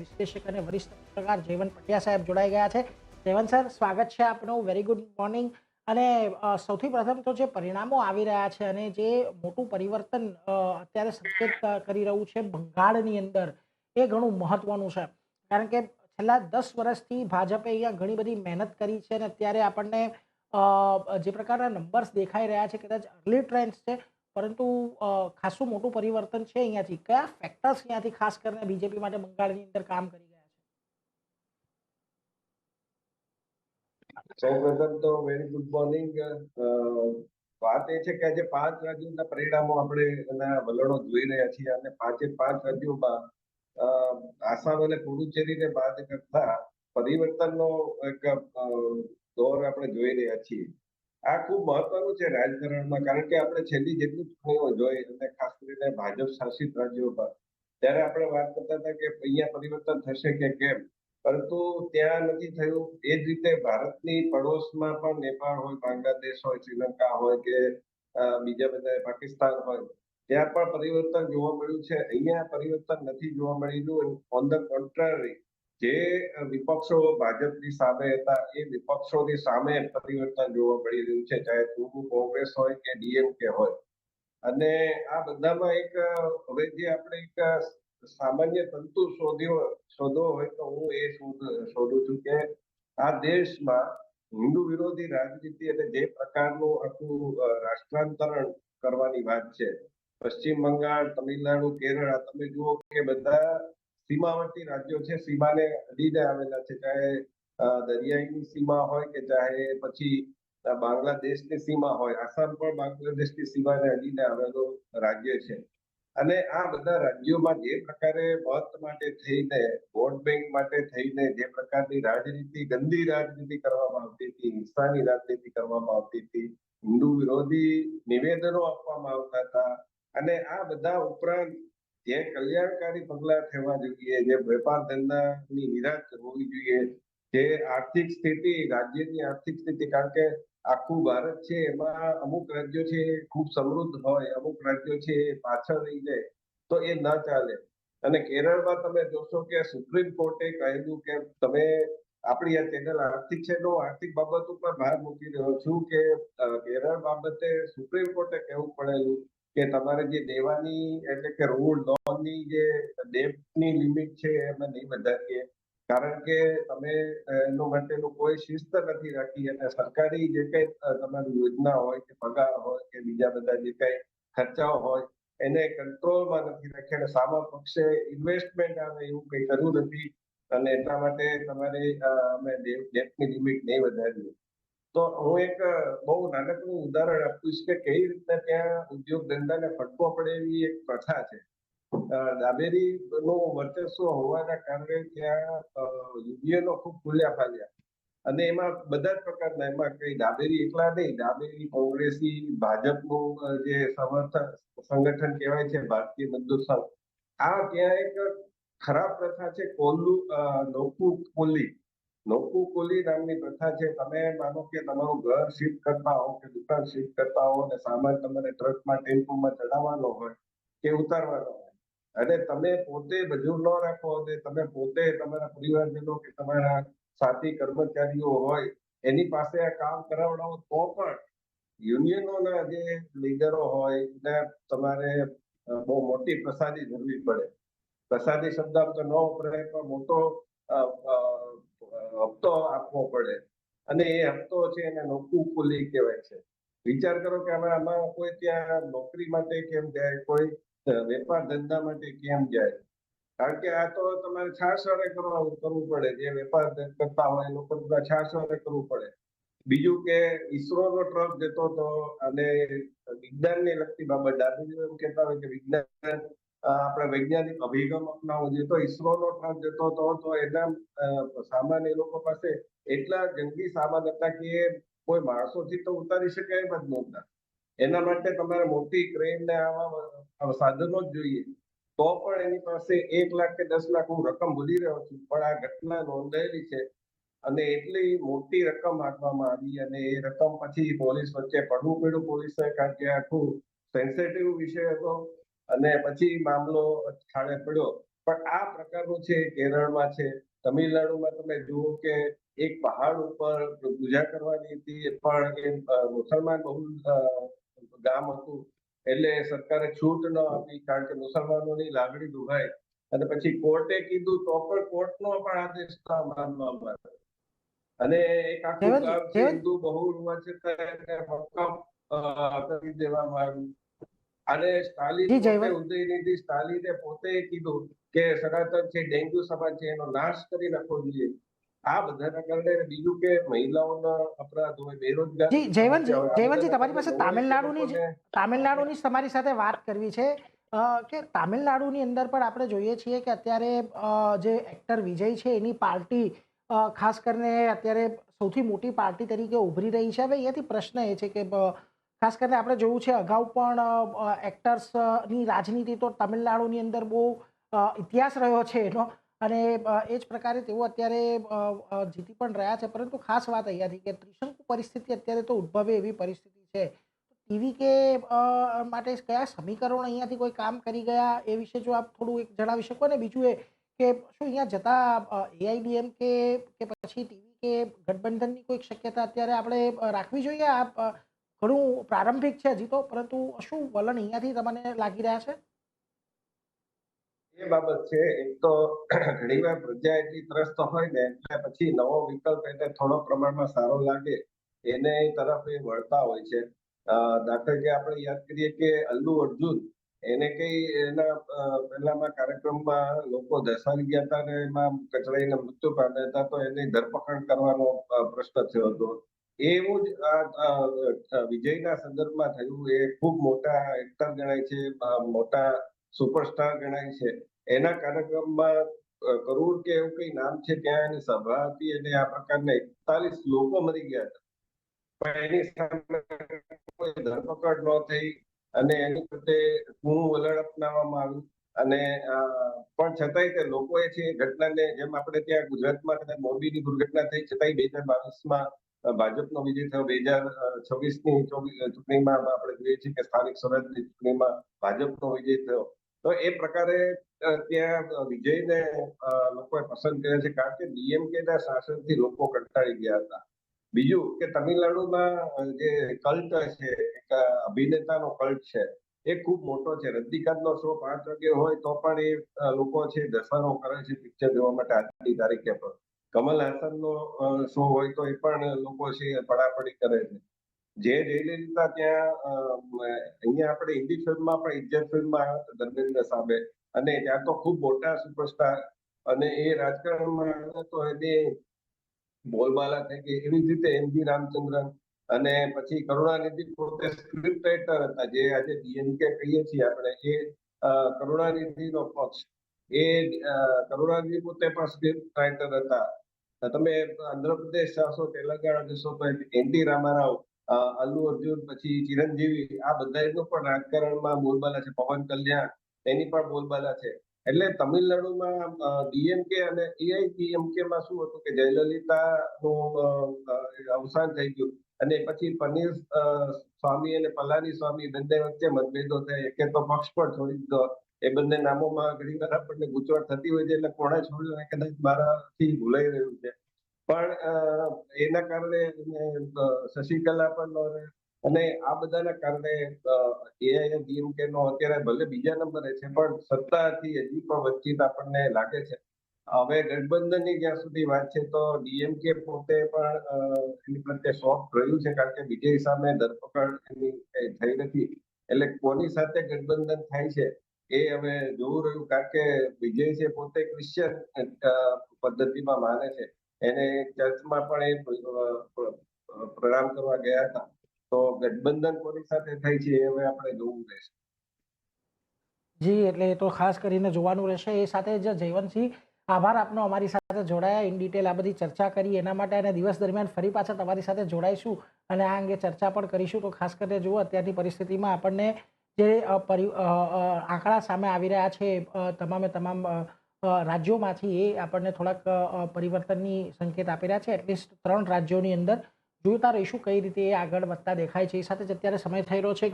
વિશ્લેષક અને વરિષ્ઠ પત્રકાર જયવંત પટિયા સાહેબ જોડાઈ ગયા છે. જયવંત સર, સ્વાગત છે આપનું. Very good morning. અને સૌથી પ્રથમ તો જે પરિણામો આવી રહ્યા છે અને જે મોટું પરિવર્તન અત્યારે સંકેત કરી રહ્યું છે બંગાળની અંદર, એ ઘણું મહત્વનું છે. કારણ કે છેલ્લા 10 વર્ષથી ભાજપે અહીંયા ઘણી બધી મહેનત કરી છે અને અત્યારે આપણને જે પ્રકારના નંબર્સ દેખાઈ રહ્યા છે કદાચ અર્લી ટ્રેન્ડ્સ છે, પરંતુ ખાસું મોટું પરિવર્તન છે અહીંયાથી. કયા ફેક્ટર્સ અહીંયાથી ખાસ કરીને બીજેપી માટે બંગાળની અંદર કામ કરી ગયા છે? સૌપ્રથમ તો વેરી ગુડ મોર્નિંગ. વાત એ છે કે આજે 5 રાજ્યોના પરિણામો આપણે એના વલણો જોઈ રહ્યા છીએ અને 5 રાજ્યોમાં આસામ અને પુડુચેરીને બાદ કરતા પરિવર્તનનો એક દોર આપણે જોઈ રહ્યા છીએ. આ ખૂબ મહત્વનું છે રાજકારણમાં, કારણ કે આપણે છેલ્લી જેટલી ચૂંટણીઓ જોઈ અને ખાસ કરીને ભાજપ શાસિત રાજ્યોમાં, ત્યારે આપણે વાત કરતા હતા કે અહીંયા પરિવર્તન થશે કે કેમ, પરંતુ ત્યાં નથી થયું. એ જ રીતે ભારતની પડોશમાં પણ નેપાળ હોય, બાંગ્લાદેશ હોય, શ્રીલંકા હોય કે બીજા બધા પાકિસ્તાન હોય, ત્યાં પણ પરિવર્તન જોવા મળ્યું છે. અહીંયા પરિવર્તન નથી જોવા મળ્યું. ઓન ધ કોન્ટ્રારી, જે વિપક્ષો ભાજપની સામે હતા એ વિપક્ષોની સામે પરિવર્તન જોવા મળી રહ્યું છે, ચાહે તૃણમૂલ કોંગ્રેસ હોય કે ડીએમકે હોય. અને આ બધામાં એક હવે જે આપણે એક સામાન્ય તંતુ શોધવો હોય તો હું એ શોધું છું કે આ દેશમાં હિન્દુ વિરોધી રાજનીતિ અને જે પ્રકારનું આખું રાષ્ટ્રાંતરણ કરવાની વાત છે, પશ્ચિમ બંગાળ, તમિલનાડુ, કેરળ, તમે જુઓ કે બધા સીમાવર્તી રાજ્યો છે, સીમાને અડીને આવેલા છે, ચાહે દરિયાઈની સીમા હોય કે ચાહે પછી બાંગ્લાદેશની સીમા હોય. આસામ પણ બાંગ્લાદેશની સીમાને અડીને આવેલું રાજ્ય છે. અને આ બધા રાજ્યોમાં જે પ્રકારે મત માટે થઈને, વોટ બેંક માટે થઈને જે પ્રકારની રાજનીતિ, ગંદી રાજનીતિ કરવામાં આવતી હતી, હિંસાની રાજનીતિ કરવામાં આવતી હતી, હિન્દુ વિરોધી નિવેદનો આપવામાં આવતા હતા, અને આ બધા ઉપરાંત જે કલ્યાણકારી પગલા થવા જોઈએ, જે વેપાર ધંધાની નિરાશ હોવી જોઈએ, જે આર્થિક સ્થિતિ, રાજ્યની આર્થિક સ્થિતિ, કારણ કે આખું ભારત છે એમાં અમુક રાજ્યો છે ખૂબ સમૃદ્ધ હોય, અમુક રાજ્યો છે પાછળ રહી જાય, તો એ ન ચાલે. અને કેરળમાં તમે જોશો કે સુપ્રીમ કોર્ટે કહેલું કે તમે, આપણી આ ચેનલ આર્થિક છે તો આર્થિક બાબત ઉપર ભાર મૂકી રહ્યો છું કે કેરળ બાબતે સુપ્રીમ કોર્ટે કહેવું પડેલું કે તમારે જે દેવાની એટલે કે રૂલ લોનની જે ડેટની લિમિટ છે એમાં નહીં વધારીએ, કારણ કે તમે એનો માટેનું કોઈ શિસ્ત નથી રાખી અને સરકારી જે કઈ તમારી યોજના હોય કે પગાર હોય કે બીજા બધા જે કઈ ખર્ચાઓ હોય એને કંટ્રોલમાં નથી રાખ્યા અને સામા પક્ષે ઇન્વેસ્ટમેન્ટ આવે એવું કઈ કર્યું નથી, અને એટલા માટે તમારે અમે ડેટની લિમિટ નહીં વધારીએ. તો હું એક બહુ નાનકડું ઉદાહરણ આપીશ કે કઈ રીતે ત્યાં ઉદ્યોગ ધંધાને ફટકો પડે એવી એક પ્રથા છે. ડાબેરી નું વર્ચસ્વ હોવાના કારણે ત્યાં યુનિયનો ખૂબ ખુલ્યા ફાલ્યા, અને એમાં બધા જ પ્રકારના, એમાં કઈ ડાબેરી એકલા નહીં, ડાબેરી, કોંગ્રેસી, ભાજપનું જે સમર્થન સંગઠન કહેવાય છે ભારતીય મજદૂર સંઘ, આ ત્યાં એક ખરાબ પ્રથા છે. નોકુ નામની પ્રથા છે. તમે માનો કે તમારું ઘર શિફ્ટ કરતા હો કે દુકાન શિફ્ટ કરતા હો અને સામાન તમારે ટ્રકમાં, ટેમ્પોમાં ચડાવવાનો હોય કે ઉતારવાનો હોય, અને તમે પોતે મજૂર ન રાખો અને તમે પોતે તમારા પરિવારજનો કે તમારા સાથી કર્મચારીઓ હોય એની પાસે આ કામ કરાવડાવો, તો પણ યુનિયનોના જે લીડરો હોય એને તમારે બહુ મોટી પ્રસાદી ધરવી પડે. પ્રસાદી શબ્દ તો ન વપરાય, પણ મોટો હપ્તો આપવો પડે, અને એ હપ્તો છે એને નોકુકુલી કહેવાય છે. વિચાર કરો કે આમાં કોઈ ત્યાં નોકરી માટે કેમ જાય, કોઈ વેપાર ધંધા માટે કેમ જાય, કારણ કે આ તો તમારે છાસવારે કરવું પડે. જે વેપાર કરતા હોય એ લોકો છાસવારે કરવું પડે. બીજું કે ઈસરો નો ટ્રક જતો હતો અને વિજ્ઞાનને લગતી બાબત, ડાબી એમ કહેતા હોય કે વિજ્ઞાન આપણે વૈજ્ઞાનિક અભિગમ અપનાવવો જોઈએ, તો ઈસરો નો ટ્રક જતો હતો તો એના સામાન એ લોકો પાસે એટલા જંગી સામાન હતા કે કોઈ માણસોથી તો ઉતારી શકાય એમ જ નહોતા. એના માટે તમારે મોટી ક્રેન ને આવા સાધનો જ જોઈએ. તો પણ એની પાસે 1 લાખ કે 10 લાખ, હું રકમ ભૂલી રહ્યો છું, પણ આ ઘટના નોંધાયેલી છે. અને એટલી મોટી રકમ આપવામાં આવી અને એ રકમ પછી પોલીસ વચ્ચે પડવું પડ્યું પોલીસને, કારણ કે આખું સેન્સિટિવ વિષય હતો, અને પછી મામલો થાળે પડ્યો. પણ આ પ્રકારનું છે કેરળમાં છે, તમિલનાડુમાં તમે જુઓ કે એક પહાડ ઉપર પૂજા કરવાની હતી પણ એ મુસલમાન બહુ ગામ હતું એટલે સરકારે છૂટ ન આપી કારણ કે મુસલમાનોની લાગણી દુભાઈ અને પછી કોર્ટે કીધું તો પણ કોર્ટનો પણ આદેશ ન માનવામાં આવ્યો અને એક આખું જયવંતજી, ગામ છે હિન્દુ બહુલ હોવા છતાં એને મક્કમ કરી દેવામાં આવ્યું અને સ્ટાલિન જી પોતે જયવંત, ઉદયનિધિ સ્ટાલિને પોતે કીધું કે સનાતન છે ડેન્ગ્યુ સમાજ છે એનો નાશ કરી નાખવો જોઈએ આ બધાના કારણે બીજું કે મહિલાઓના અપરાધ હોય જી બેરોજગારીની જયવંતજી, સમસ્યા હોય આ જયવંતજી, બધાના તમારી કારણે પાસે નવાઈ કે તામિલનાડુની લોકોને તામિલનાડુની જ તમારી સાથે વાત કરવી છે કે તામિલનાડુની અંદર પણ આપણે જોઈએ છીએ કે અત્યારે જે એક્ટર વિજય છે એની પાર્ટી ખાસ કરીને અત્યારે સૌથી મોટી પાર્ટી તરીકે ઉભરી રહી છે. હવે અહીંયાથી પ્રશ્ન એ છે કે ખાસ કરીને આપણે જોયું છે અગાઉ પણ એક્ટર્સની રાજનીતિ તો તમિલનાડુની અંદર બહુ ઇતિહાસ રહ્યો છે એનો અને એ જ પ્રકારે તેઓ અત્યારે જીતી પણ રહ્યા છે. પરંતુ ખાસ વાત અહીંયાથી કે ત્રિશંકુ પરિસ્થિતિ અત્યારે તો ઉદ્ભવે એવી પરિસ્થિતિ છે. ટીવી કે માટે કયા સમીકરણો અહીંયાથી કોઈ કામ કરી ગયા એ વિશે જો આપ થોડું એક જણાવી શકો ને બીજું એ કે શું અહીંયા જતા એઆઈડીએમકે કે પછી ટીવી કે ગઠબંધનની કોઈ શક્યતા અત્યારે આપણે રાખવી જોઈએ? આ ઘણું પ્રારંભિક છે હજી તો, પરંતુ શું વલણ અહીંયાથી તમને લાગી રહ્યા છે? એ બાબત છે એક તો ઘણીવાર પ્રજા એટલી ત્રસ્ત હોય ને એટલે પછી નવો વિકલ્પ એને થોડો પ્રમાણમાં સારો લાગે એને તરફ એ વળતા હોય છે દાખલા તરીકે આપણે યાદ કરીએ કે અલ્લુ અર્જુન એને કઈ એના પહેલામાં કાર્યક્રમમાં લોકો દર્શાવી ગયા હતા ને એમાં કચડાઈને મૃત્યુ પામ્યા હતા તો એની ધરપકડ કરવાનો પ્રશ્ન થયો હતો એવું જ આ વિજયના સંદર્ભમાં થયું એ ખૂબ મોટા એક્ટર ગણાય છે મોટા સુપરસ્ટાર ગણાય છે એના કાર્યક્રમમાં કરોડ કે એવું કઈ નામ છે ત્યાં એની સભા હતી અને આ પ્રકારના 41 લોકો મરી ગયા હતા પણ એની સામે કોઈ ધરપકડ ન થઈ અને એની પ્રત્યે કૂણું વલણ અપનાવવામાં આવ્યું અને પણ છતાંય તે લોકોએ છે એ ઘટનાને જેમ આપણે ત્યાં ગુજરાતમાં કદાચ મોરબીની દુર્ઘટના થઈ છતાંય 2022માં ભાજપનો વિજય થયો 2026ની ચૂંટણીમાં આપણે જોઈએ છીએ કે સ્થાનિક સ્વરાજની ચૂંટણીમાં ભાજપનો વિજય થયો તો એ પ્રકારે ત્યાં વિજયને લોકોએ પસંદ કર્યા છે કારણ કે ડીએમકે ના શાસનથી લોકો કંટાળી ગયા હતા બીજું કે તમિલનાડુમાં જે કલ્ટ છે એક અભિનેતાનો કલ્ટ છે એ ખૂબ મોટો છે રજનીકાંતનો શો 5 વાગે હોય તો પણ એ લોકો છે દસવાનો કરે છે પિક્ચર જોવા માટે આજની તારીખે પણ કમલ હાસનનો શો હોય તો એ પણ લોકો છે પડાપડી કરે છે જે જયલલિતા ત્યાં અહીંયા આપણે હિન્દી ફિલ્મમાં પણ ઇજ્જત ફિલ્મમાં ધર્મેન્દ્ર સાહેબે અને ત્યાં તો ખૂબ મોટા સુપરસ્ટાર અને એ રાજકારણમાં તો એને બોલબાલા થઈ ગઈ એવી જ રીતે એમજી રામચંદ્રન અને પછી કરુણાનિધિ પોતે સ્ક્રિપ્ટ રાઇટર હતા જે આજે ડીએમકે કહીએ છીએ આપણે એ કરુણાનિધિનો પક્ષ એ કરુણાનિધિ પોતે પણ સ્ક્રિપ્ટ રાઇટર હતા તમે આંધ્રપ્રદેશ જશો તેલંગાણા જશો તો એનટી રામારાવ અલ્લુ અર્જુન પછી ચિરંજીવી આ બધાનું પણ રાજકારણમાં બોલબાલા છે પવન કલ્યાણ એની પણ બોલબાલા છે એટલે તમિલનાડુમાં ડીએમકે અને એઆઈડીએમકે માં શું હતું કે જયલલિતા નું અવસાન થઈ ગયું અને પછી પનીર સ્વામી અને પલાની સ્વામી બંને વચ્ચે મતભેદો થયા એકે તો પક્ષ પણ છોડી દીધો એ બંને નામોમાં ઘણી વાર આપણને ગૂંચવણ થતી હોય છે એટલે કોણે છોડ્યું એ કદાચ મારાથી ભૂલાઈ રહ્યું છે પણ એના કારણે શશિકલા પણ અને આ બધાના કારણે એઆઈડીએમકે નો અત્યારે ભલે બીજા નંબરે છે પણ સત્તાથી હજી પણ વંચિત આપણને લાગે છે હવે ગઠબંધનની જ્યાં સુધી વાત છે તો ડીએમકે પોતે પણ એની પ્રત્યે સોફ્ટ રહ્યું છે કારણ કે વિજય સામે ધરપકડ એની થઈ નથી એટલે કોની સાથે ગઠબંધન થાય છે એ હવે જોવું રહ્યું કારણ કે વિજય છે પોતે ક્રિશ્ચિયન પદ્ધતિમાં માને છે એને ચર્ચમાં પણ એ પ્રણામ કરવા ગયા હતા તો ગઠબંધન કોની સાથે થાય છે એ હવે આપણે જોવું રહેશે. જી, એટલે એ તો ખાસ કરીને જોવાનું રહેશે. એ સાથે જ જયવંતસિંહ, આભાર આપનો અમારી સાથે જોડાયા, ઇન ડિટેલ આ બધી ચર્ચા કરી એના માટે અને દિવસ દરમિયાન ફરી પાછા તમારી સાથે જોડાઈશું અને આ અંગે ચર્ચા પણ કરીશું. તો ખાસ કરીને જુઓ અત્યારની પરિસ્થિતિમાં આપણને જે આંકડા સામે આવી રહ્યા છે તમામે તમામ રાજ્યોમાંથી એ આપણને થોડાક પરિવર્તનની સંકેત આપી રહ્યા છે. એટલીસ્ટ 3 રાજ્યોની અંદર જોતા રહીશું કઈ રીતે એ આગળ વધતા દેખાય છે. એ સાથે જ અત્યારે સમય થઈ રહ્યો છે